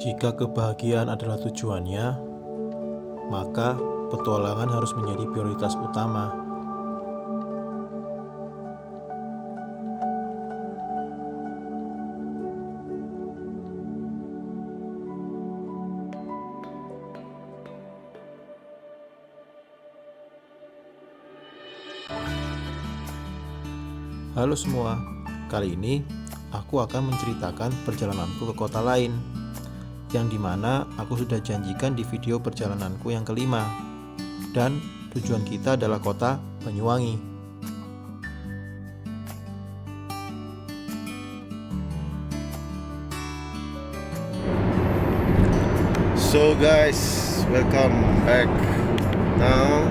Jika kebahagiaan adalah tujuannya, maka petualangan harus menjadi prioritas utama. Halo semua, kali ini aku akan menceritakan perjalananku ke kota lain, yang dimana aku sudah janjikan di video perjalananku yang kelima, dan tujuan kita adalah kota Banyuwangi. So guys, welcome back. Now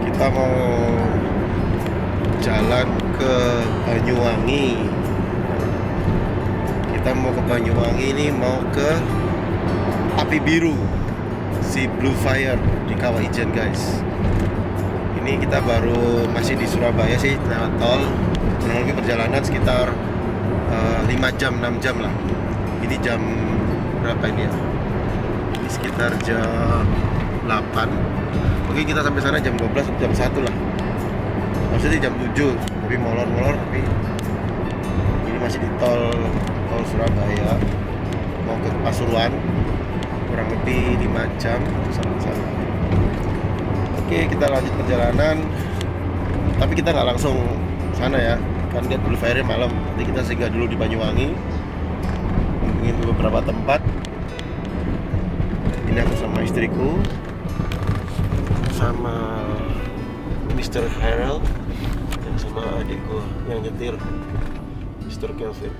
kita mau jalan ke Banyuwangi. Kita mau ke Banyuwangi ini, mau ke Api Biru, si Blue Fire di Kawah Ijen guys. Ini kita baru masih di Surabaya sih, lewat tol. Kurang lebih perjalanan sekitar 5 jam, 6 jam lah. Ini jam berapa ini ya? Ini sekitar jam 8. Oke, kita sampai sana jam 12 atau jam 1 lah. Maksudnya jam 7, tapi molor-molor, tapi ini masih di tol Surabaya mau ke Pasuruan, kurang lebih 5 jam sampai sana. Oke, kita lanjut perjalanan, tapi kita nggak langsung sana ya, kan dia Blue Fire malam. Nanti kita singgah dulu di Banyuwangi, kunjungin beberapa tempat. Ini aku sama istriku, sama Mr. Harold, dan sama adikku yang nyetir, Mr. Kelvin.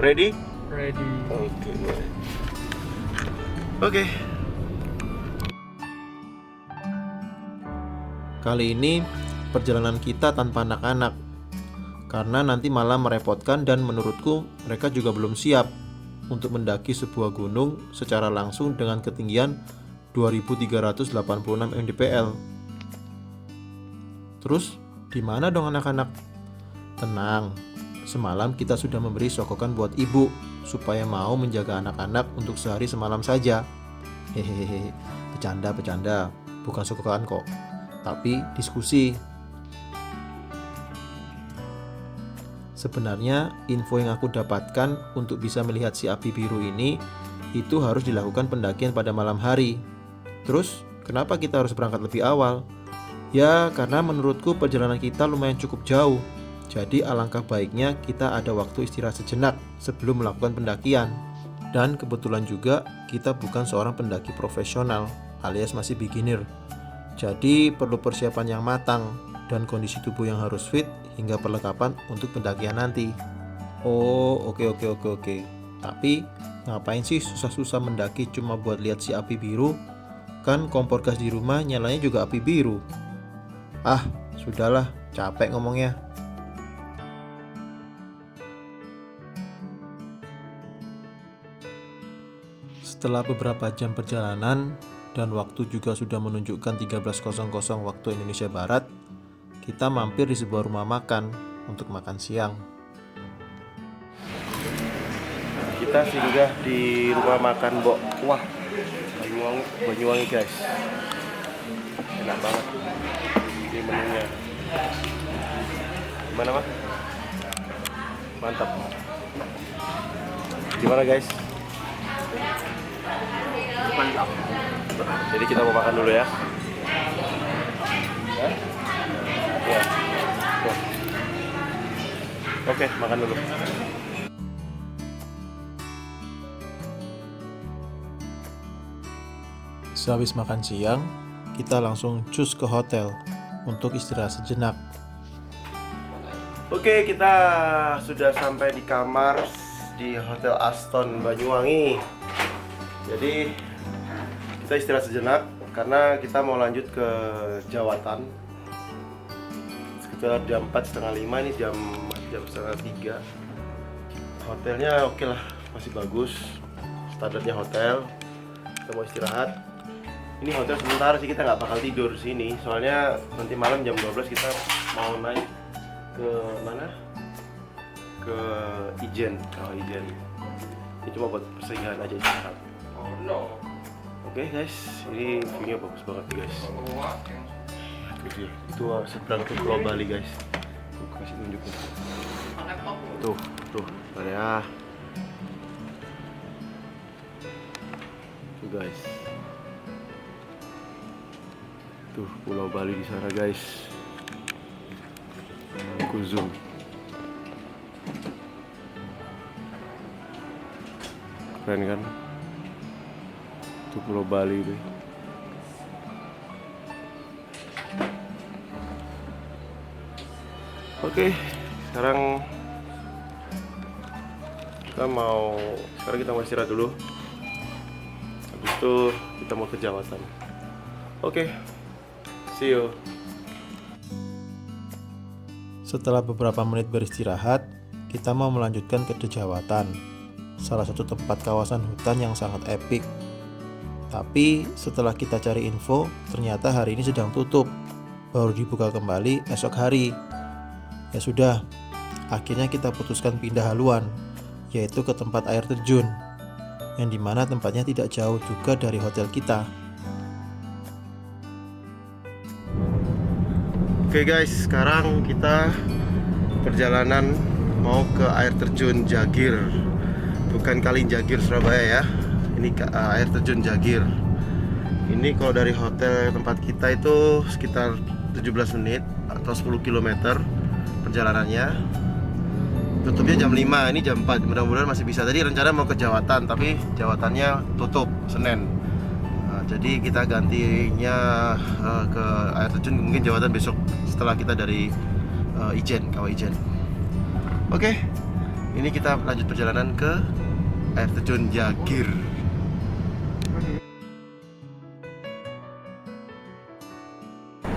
Ready? Ready. Oke. Kali ini perjalanan kita tanpa anak-anak, karena nanti malah merepotkan dan menurutku mereka juga belum siap untuk mendaki sebuah gunung secara langsung dengan ketinggian 2386 mdpl. Terus, di mana dong anak-anak? Tenang, semalam kita sudah memberi sokokan buat ibu supaya mau menjaga anak-anak untuk sehari semalam saja. Hehehe, bercanda, bukan sokokan kok, tapi diskusi. Sebenarnya info yang aku dapatkan untuk bisa melihat si api biru ini itu harus dilakukan pendakian pada malam hari. Terus, kenapa kita harus berangkat lebih awal? Ya, karena menurutku perjalanan kita lumayan cukup jauh. Jadi alangkah baiknya kita ada waktu istirahat sejenak sebelum melakukan pendakian. Dan kebetulan juga kita bukan seorang pendaki profesional alias masih beginner. Jadi perlu persiapan yang matang dan kondisi tubuh yang harus fit hingga perlengkapan untuk pendakian nanti. Oh, oke. Tapi ngapain sih susah-susah mendaki cuma buat lihat si api biru? Kan kompor gas di rumah nyalanya juga api biru. Ah, sudahlah, capek ngomongnya. Setelah beberapa jam perjalanan dan waktu juga sudah menunjukkan 13.00 waktu Indonesia Barat, kita mampir di sebuah rumah makan untuk makan siang. Kita singgah di rumah makan Mbok Wah, Banyuwangi guys. Enak banget ini menunya. Gimana Mas? Mantap. Gimana guys? Mantap. Jadi kita mau makan dulu ya. Ya. Oke, makan dulu. Sehabis makan siang, kita langsung cus ke hotel untuk istirahat sejenak. Oke, kita sudah sampai di kamar di Hotel Aston Banyuwangi. Jadi kita istirahat sejenak karena kita mau lanjut ke Jawatan. Sekitar jam 4:30, ini jam 2:30. Hotelnya oke lah, masih bagus. Standarnya hotel. Kita mau istirahat. Ini hotel sementara sih, kita nggak bakal tidur sini. Soalnya nanti malam jam 12 kita mau naik ke mana? Ke Ijen, Ijen. Ini cuma buat persinggahan aja istirahat. Oke guys, ini view-nya bagus banget nih guys. Itu seberang tuh Pulau Bali guys. Aku kasih tunjukin. Tuh, ya. Tuh guys. Tuh Pulau Bali di sana guys. Aku zoom. Keren kan? Itu Pulau Bali deh. Oke, sekarang kita mau istirahat dulu. Habis itu kita mau ke Jawatan. Oke, see you. Setelah beberapa menit beristirahat, kita mau melanjutkan ke Dejawatan, salah satu tempat kawasan hutan yang sangat epik. Tapi setelah kita cari info, ternyata hari ini sedang tutup. Baru dibuka kembali esok hari. Ya sudah, akhirnya kita putuskan pindah haluan, yaitu ke tempat air terjun, yang dimana tempatnya tidak jauh juga dari hotel kita. Oke guys, sekarang kita perjalanan mau ke air terjun Jagir. Bukan Kali Jagir Surabaya ya. Ini air terjun Jagir. Ini kalau dari hotel tempat kita itu sekitar 17 menit atau 10 km perjalanannya. Tutupnya jam 5, ini jam 4. Mudah-mudahan masih bisa. Tadi rencana mau ke Jawatan, tapi Jawatannya tutup Senin. Jadi kita gantinya ke air terjun, mungkin Jawatan besok setelah kita dari Ijen, Kawah Ijen. Oke, ini kita lanjut perjalanan ke air terjun Jagir.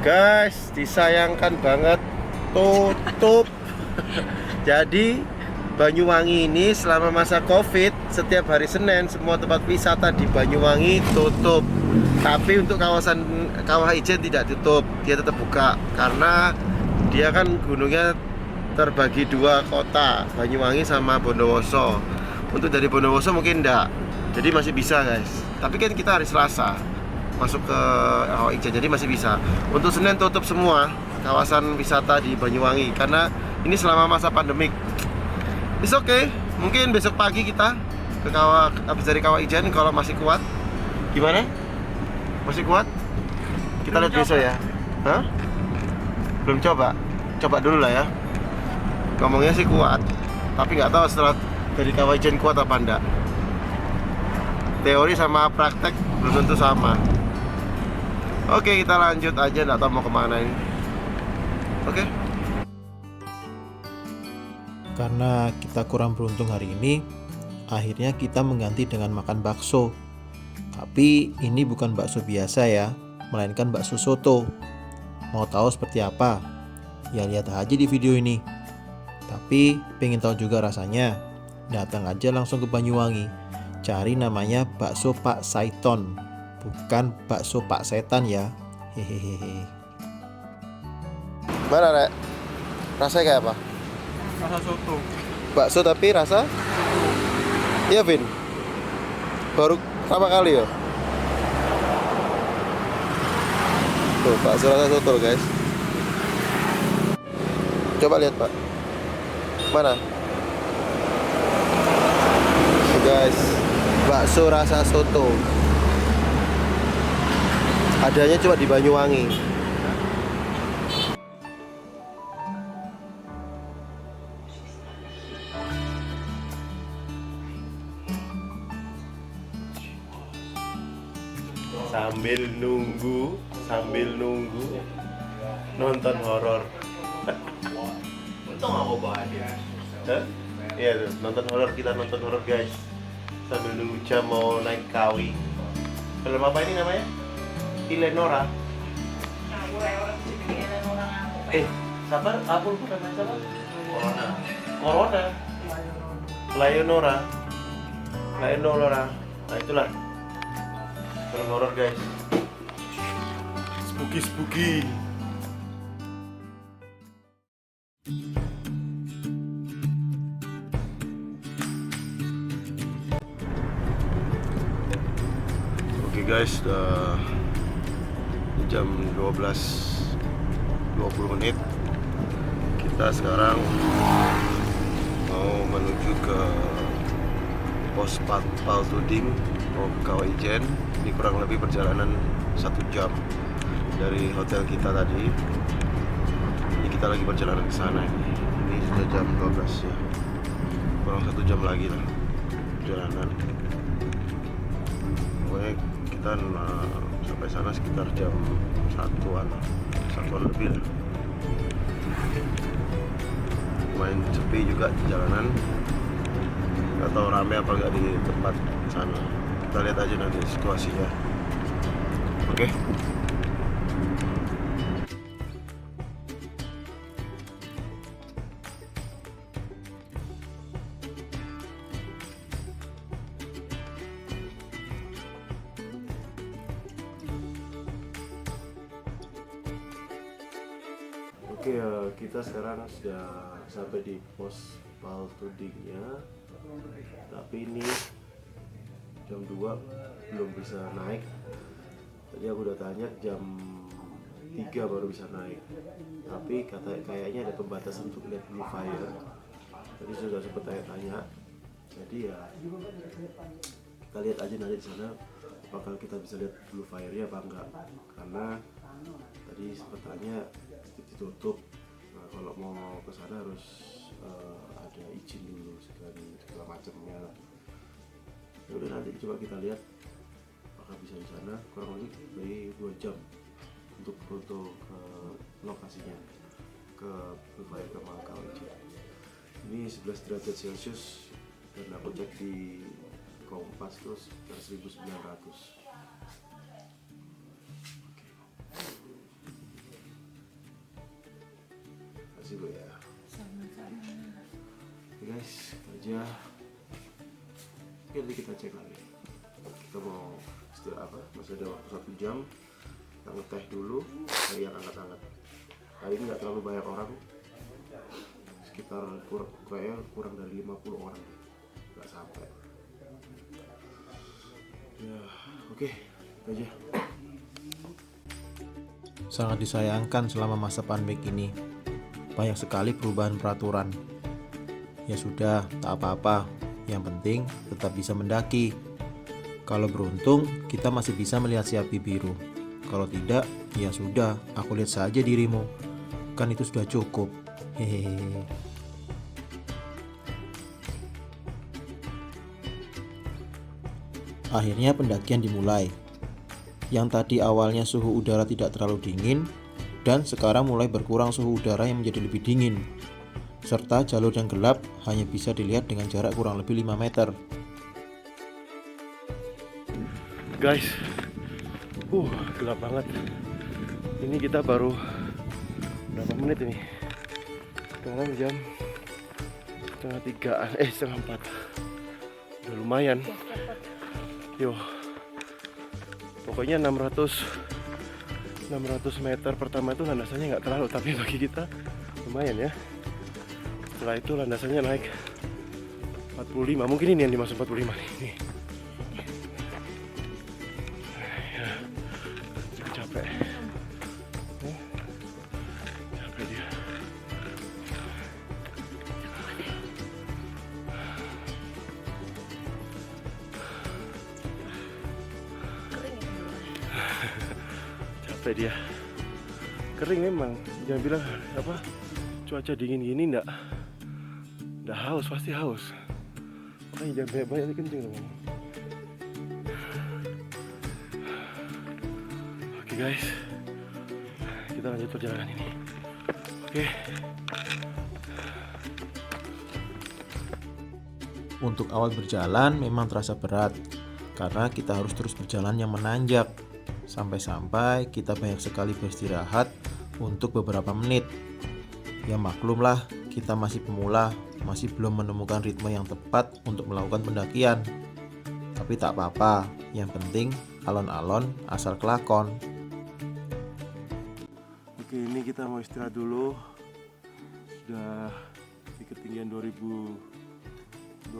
Guys, disayangkan banget tutup. Jadi Banyuwangi ini selama masa Covid, setiap hari Senin semua tempat wisata di Banyuwangi tutup. Tapi untuk kawasan Kawah Ijen tidak tutup, dia tetap buka karena dia kan gunungnya terbagi dua kota, Banyuwangi sama Bondowoso. Untuk dari Bondowoso mungkin enggak, jadi masih bisa guys. Tapi kan kita hari Selasa masuk ke Kawah Ijen, jadi masih bisa. Untuk Senin tutup semua kawasan wisata di Banyuwangi karena ini selama masa pandemik. It's okay, mungkin besok pagi kita ke kawah, habis dari Kawah Ijen kalau masih kuat. Gimana? Masih kuat? Kita lihat besok ya. Hah? Belum coba? Coba dulu lah ya. Ngomongnya sih kuat, tapi nggak tahu setelah dari Kawah Ijen kuat apa enggak. Teori sama praktek belum tentu sama. Oke, kita lanjut aja, nggak tahu mau kemana ini. Oke. Karena kita kurang beruntung hari ini, akhirnya kita mengganti dengan makan bakso. Tapi ini bukan bakso biasa ya, melainkan bakso soto. Mau tahu seperti apa? Ya lihat aja di video ini. Tapi pengen tahu juga rasanya? Datang aja langsung ke Banyuwangi. Cari namanya bakso Pak Saiton, bukan bakso Pak Setan ya. Hehehe. Mana, Rek? Rasanya kayak apa? Rasa soto. Bakso tapi rasa? Iya, Vin. Baru pertama kali ya? Tuh, bakso rasa soto, guys. Coba lihat, Pak. Mana? Tuh, guys. Bakso rasa soto. Adanya cuma di Banyuwangi. sambil nunggu nonton horor. Untung aku bahagia. Hah? Iya tuh, kita nonton horor guys. Sambil nunggu jam mau naik kawi. Film apa ini namanya? Eleonora. Sabar, aku lupa namanya siapa? Corona. Eleonora. Nah itulah film horor guys. Spooky. guys, jam 12.20 menit. Kita sekarang mau menuju ke pos Paltuding, mau ke Kawah Ijen. Ini kurang lebih perjalanan 1 jam dari hotel kita tadi. Ini kita lagi perjalanan ke sana. Ini sudah jam 12 ya, kurang 1 jam lagi lah perjalanan. Pokoknya kita sampai sana sekitar jam satuan lebih lah. Lumayan sepi juga di jalanan, nggak tahu rame apa nggak di tempat sana. Kita lihat aja nanti situasinya. Oke. Oke, kita sekarang sudah sampai di pos Paltudingnya, tapi ini jam 2 belum bisa naik. Tadi aku udah tanya jam 3 baru bisa naik, tapi kayaknya ada pembatasan untuk lihat Blue Fire. Tadi sudah sempat tanya-tanya, jadi ya kita lihat aja nanti di sana apakah kita bisa lihat Blue Fire-nya apa enggak, karena tadi sempat tanya ditutup. Nah, kalau mau ke sana harus ada izin dulu segala macamnya. Ya udah, nanti coba kita lihat apakah bisa di sana. Kurang lebih dari 2 jam untuk foto ke lokasinya, ke Blue Fire ke Kawah Ijen. Ini 11 derajat Celcius dan aku cek di Kompas terus 1900. Terima kasih Bu ya. Sama-sama. Oke guys, itu aja. Oke, nanti kita cek lagi. Kita mau istirahat masih ada waktu 1 jam. Kita ngeteh dulu dari yang angkat-angkat. Hari ini nggak terlalu banyak orang, sekitar kurang dari 50 orang, nggak sampai ya. Oke, itu aja. Sangat disayangkan selama masa pandemik ini banyak sekali perubahan peraturan. Ya sudah, tak apa-apa, yang penting tetap bisa mendaki. Kalau beruntung kita masih bisa melihat si api biru. Kalau tidak, ya sudah, aku lihat saja dirimu. Kan itu sudah cukup. Hehehe. Akhirnya pendakian dimulai. Yang tadi awalnya suhu udara tidak terlalu dingin, dan sekarang mulai berkurang suhu udara yang menjadi lebih dingin. Serta jalur yang gelap hanya bisa dilihat dengan jarak kurang lebih 5 meter. Guys, gelap banget. Ini kita baru berapa menit ini? Sekarang jam setengah 4. Udah lumayan. Yo, pokoknya 600 meter pertama itu landasannya nggak terlalu, tapi bagi kita lumayan ya. Setelah itu landasannya naik 45, mungkin ini yang dimaksud 45 nih. Nih. Ya, capek. Capek dia. Capek dia. Kering memang. Jangan bilang apa cuaca dingin gini nggak haus, pasti haus. Makanya jangan banyak kencing dong. Oke guys, kita lanjut perjalanan ini. Oke. Untuk awal berjalan memang terasa berat, karena kita harus terus berjalan yang menanjak. Sampai-sampai kita banyak sekali beristirahat untuk beberapa menit. Ya maklumlah, kita masih pemula, masih belum menemukan ritme yang tepat untuk melakukan pendakian. Tapi tak apa-apa, yang penting alon-alon asal kelakon. Oke, ini kita mau istirahat dulu. Sudah di ketinggian 2200.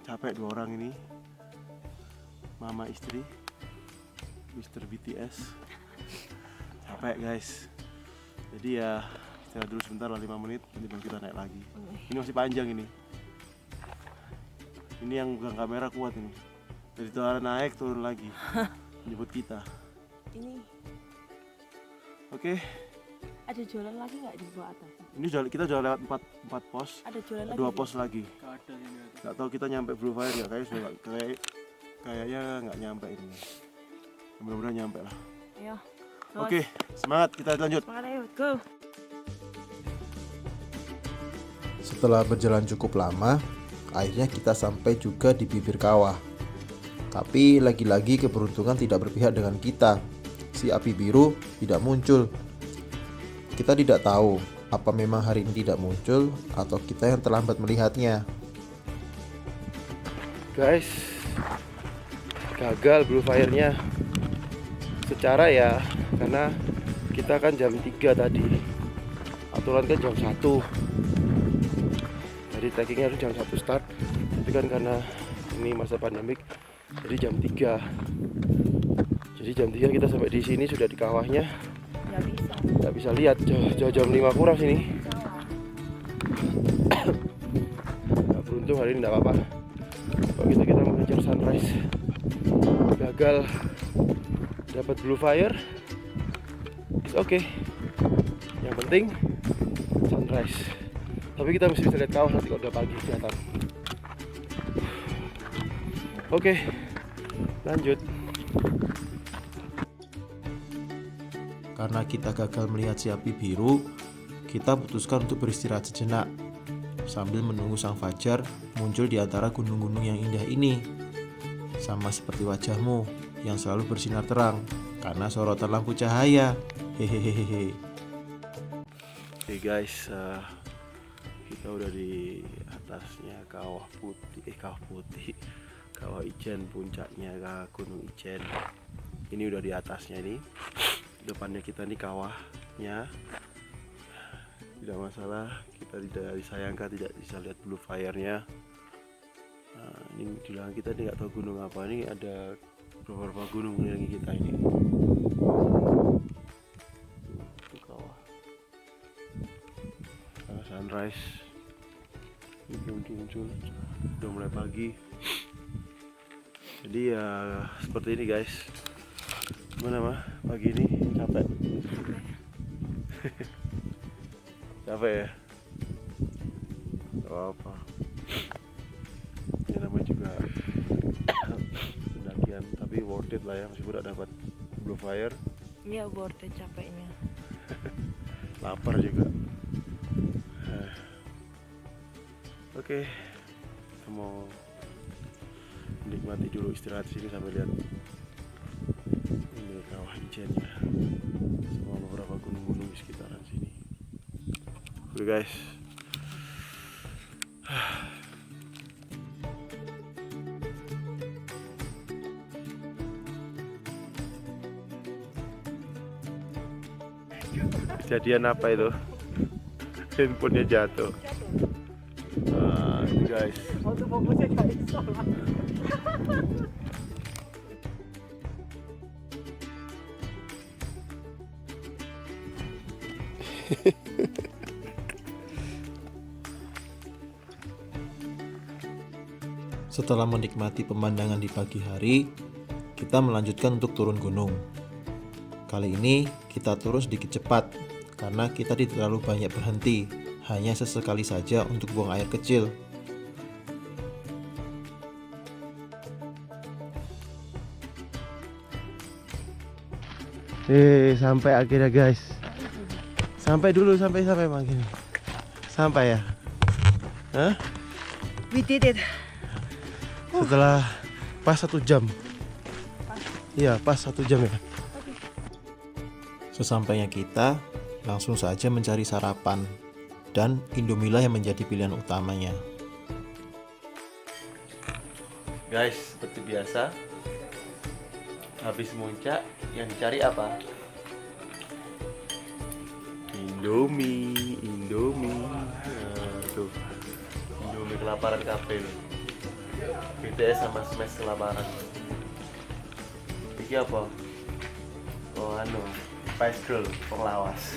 Capek 2 orang ini. mama istri Mr. BTS. Capek guys. Jadi ya istirahat dulu sebentar lah 5 menit, nanti baru kita naik lagi. Ini masih panjang ini. Ini yang pegang kamera kuat ini. Dari tuara naik turun lagi. Menjemput kita. Ini Oke. ada jualan lagi nggak di bawah atas? Ini kita udah lewat 4 pos. Ada jualan lagi? 2 pos lagi. Gak ada ini. Gak tahu kita nyampe Blue Fire nggak? Kayaknya nggak nyampe ini. Mudah-mudahan nyampe lah. Ayo. Oke, semangat, kita lanjut. Semangat, ayo, go. Setelah berjalan cukup lama, akhirnya kita sampai juga di bibir kawah. Tapi lagi-lagi keberuntungan tidak berpihak dengan kita. Si api biru tidak muncul. Kita tidak tahu apa memang hari ini tidak muncul atau kita yang terlambat melihatnya. Guys, gagal Blue Fire-nya. Secara ya, karena kita kan jam 3 tadi. Aturan kan jam 1. Jadi taggingnya harus jam 1 start. Tapi kan karena ini masa pandemik, jadi jam 3. Jadi jam 3 kita sampai di sini sudah di kawahnya. Nggak bisa. Nggak bisa lihat, jam 5 kurang sini. Nggak beruntung hari ini, nggak apa-apa. Kalau gitu kita mengejar sunrise. Gagal dapat Blue Fire. It's okay. Yang penting sunrise. Tapi kita mesti bisa lihat kawah nanti kalau udah pagi kelihatan. Oke, lanjut. Karena kita gagal melihat si api biru, kita putuskan untuk beristirahat sejenak sambil menunggu sang fajar muncul di antara gunung-gunung yang indah ini. Sama seperti wajahmu yang selalu bersinar terang karena sorotan lampu cahaya. Hehehehe. Oke guys, kita udah di atasnya kawah Ijen, puncaknya Gunung Ijen. Ini udah di atasnya ini. Depannya kita nih kawahnya. Tidak masalah, kita tidak disayangkan tidak bisa lihat Blue Fire-nya. Nah, ini di belakang kita nih nggak tahu gunung apa, ini ada beberapa gunung mengelilingi kita ini. Itu kawah. Sunrise. Ini belum muncul, udah mulai pagi. Jadi ya seperti ini guys. Gimana mah pagi ini capek? Capek ya? Gak apa-apa. Ini namanya juga pendakian, tapi worth it lah ya, meskipun udah dapat Blue Fire. Iya, worth it capeknya. Lapar juga. Oke, kita mau menikmati dulu istirahat di sini sambil lihat ini kawah Ijen ya, sama beberapa gunung-gunung di sekitaran sini. Oke guys. Kejadian apa itu? Handphonenya jatuh. Nah, ini guys. Setelah menikmati pemandangan di pagi hari, kita melanjutkan untuk turun gunung. Kali ini kita turun sedikit cepat karena kita tidak terlalu banyak berhenti, hanya sesekali saja untuk buang air kecil. Sampai akhirnya guys. Sampai dulu, sampai gini. Sampai ya. Hah? We did it. Setelah pas 1 jam. Iya, pas 1 jam ya. Sesampainya kita, langsung saja mencari sarapan, dan Indomie lah yang menjadi pilihan utamanya. Guys, seperti biasa, habis muncak yang dicari apa? Indomie. Nah, tuh. Indomie kelaparan kafe nih. BTS sama Smash kelaparan. Iki apa? Oh anu, Spice Girl, wong lawas.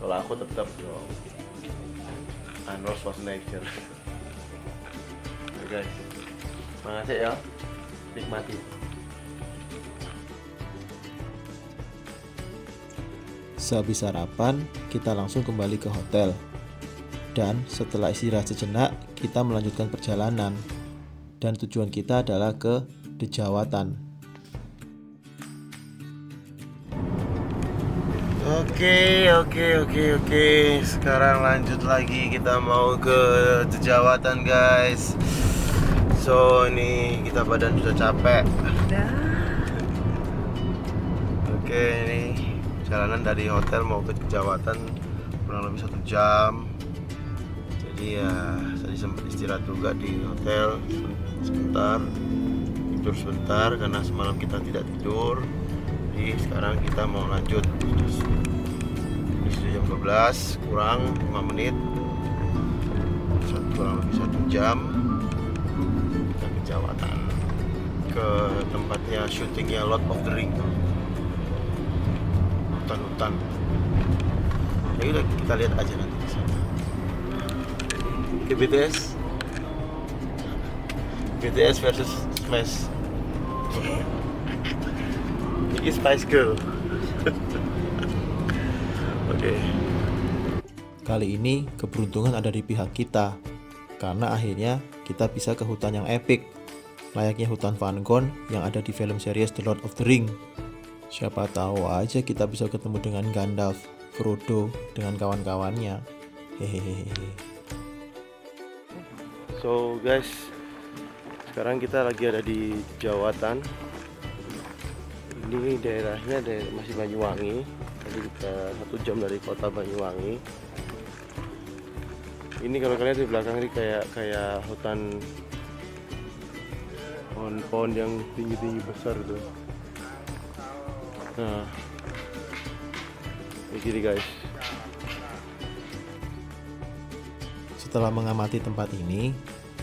Kalau aku tetap dong Arnold Schwarzenegger. Oke guys, makasih ya, nikmati. Sehabis sarapan, kita langsung kembali ke hotel. Dan setelah istirahat sejenak, kita melanjutkan perjalanan. Dan tujuan kita adalah ke Dejawatan. Oke. Sekarang lanjut lagi, kita mau ke Dejawatan guys. So ini kita badan sudah capek. Oke, ini perjalanan dari hotel mau ke Dejawatan kurang lebih 1 jam. Jadi ya tadi sempat istirahat juga di hotel sebentar, tidur sebentar karena semalam kita tidak tidur. Jadi sekarang kita mau lanjut. Ini sudah jam 12 kurang 5 menit, kurang lebih 1 jam kita ke Dejawatan, ke tempatnya syutingnya Lord of the Ring, hutan-hutan. Ya udah, kita lihat aja nanti di sana. Oke, BTS versus Smash. Ini Spice Girl. Oke. Kali ini keberuntungan ada di pihak kita, karena akhirnya kita bisa ke hutan yang epik, layaknya hutan Van Gogh yang ada di film series The Lord of the Ring. Siapa tahu aja kita bisa ketemu dengan Gandalf, Frodo, dengan kawan-kawannya. Hehehe. So guys, sekarang kita lagi ada di Dejawatan. Ini daerahnya masih Banyuwangi. Tadi kita 1 jam dari kota Banyuwangi. Ini kalau kalian di belakang ini kayak hutan, pohon-pohon yang tinggi-tinggi besar tuh. Nah, begini guys. Setelah mengamati tempat ini,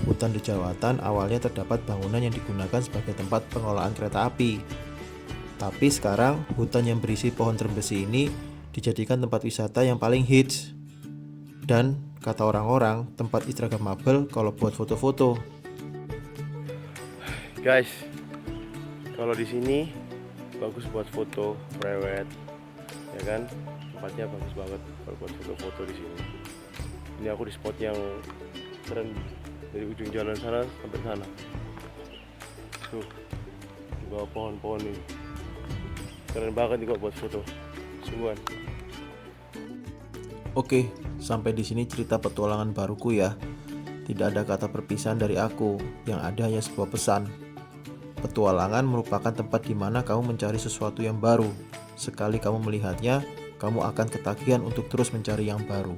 hutan Dejawatan awalnya terdapat bangunan yang digunakan sebagai tempat pengolahan kereta api. Tapi sekarang hutan yang berisi pohon trembesi ini dijadikan tempat wisata yang paling hits. Dan kata orang-orang, tempat instagramable kalau buat foto-foto. Guys, kalau di sini bagus buat foto private, ya kan? Tempatnya bagus banget kalau buat foto-foto di sini. Ini aku di spot yang keren, dari ujung jalan sana sampai sana. Tuh, di bawah pohon-pohon ini. Keren banget nih kok buat foto. Sungguhan. Oke, sampai di sini cerita petualangan baruku ya. Tidak ada kata perpisahan dari aku, yang ada hanya sebuah pesan. Petualangan merupakan tempat di mana kamu mencari sesuatu yang baru. Sekali kamu melihatnya, kamu akan ketagihan untuk terus mencari yang baru.